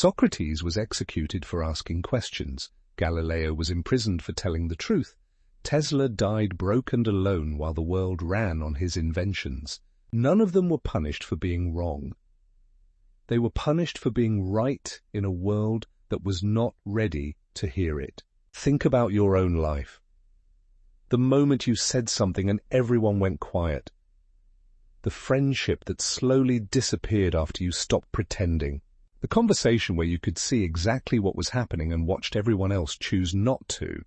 Socrates was executed for asking questions. Galileo was imprisoned for telling the truth. Tesla died broke and alone while the world ran on his inventions. None of them were punished for being wrong. They were punished for being right in a world that was not ready to hear it. Think about your own life. The moment you said something and everyone went quiet. The friendship that slowly disappeared after you stopped pretending. The conversation where you could see exactly what was happening and watched everyone else choose not to.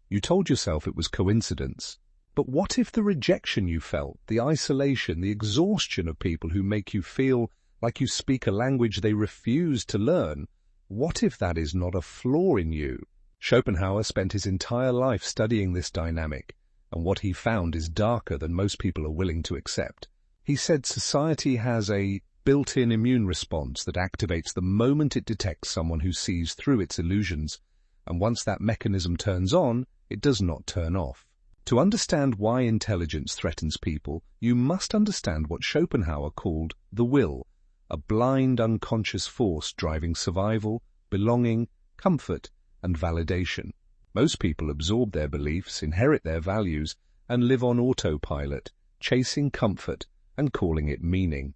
You told yourself it was coincidence. But what if the rejection you felt, the isolation, the exhaustion of people who make you feel like you speak a language they refuse to learn, what if that is not a flaw in you? Schopenhauer spent his entire life studying this dynamic, and what he found is darker than most people are willing to accept. He said society has a built-in immune response that activates the moment it detects someone who sees through its illusions, and once that mechanism turns on, it does not turn off. To understand why intelligence threatens people, you must understand what Schopenhauer called the will, a blind, unconscious force driving survival, belonging, comfort, and validation. Most people absorb their beliefs, inherit their values, and live on autopilot, chasing comfort and calling it meaning.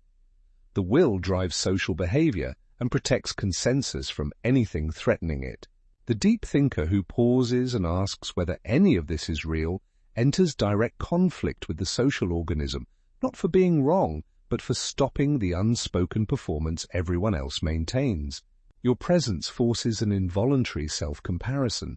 The will drives social behavior and protects consensus from anything threatening it. The deep thinker who pauses and asks whether any of this is real enters direct conflict with the social organism, not for being wrong, but for stopping the unspoken performance everyone else maintains. Your presence forces an involuntary self-comparison.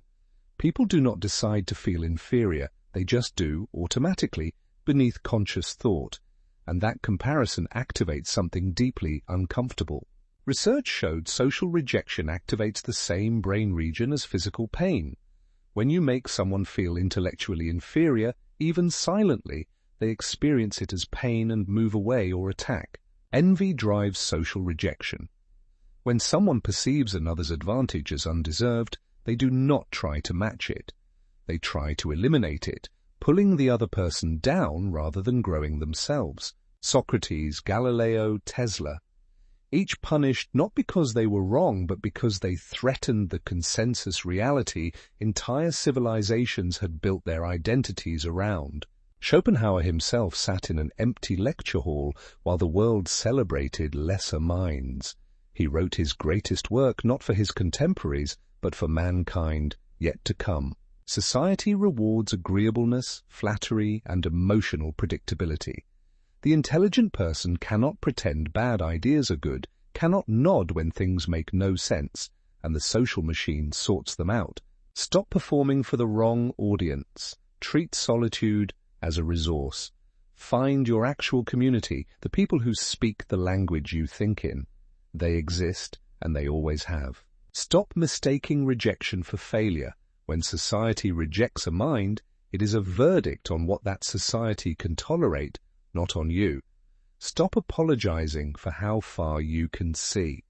People do not decide to feel inferior, they just do, automatically, beneath conscious thought, and that comparison activates something deeply uncomfortable. Research showed social rejection activates the same brain region as physical pain. When you make someone feel intellectually inferior, even silently, they experience it as pain and move away or attack. Envy drives social rejection. When someone perceives another's advantage as undeserved, they do not try to match it. They try to eliminate it, pulling the other person down rather than growing themselves. Socrates, Galileo, Tesla, each punished not because they were wrong, but because they threatened the consensus reality entire civilizations had built their identities around. Schopenhauer himself sat in an empty lecture hall while the world celebrated lesser minds. He wrote his greatest work not for his contemporaries, but for mankind yet to come. Society rewards agreeableness, flattery, and emotional predictability. The intelligent person cannot pretend bad ideas are good, cannot nod when things make no sense, and the social machine sorts them out. Stop performing for the wrong audience. Treat solitude as a resource. Find your actual community, the people who speak the language you think in. They exist, and they always have. Stop mistaking rejection for failure. When society rejects a mind, it is a verdict on what that society can tolerate, not on you. Stop apologizing for how far you can see.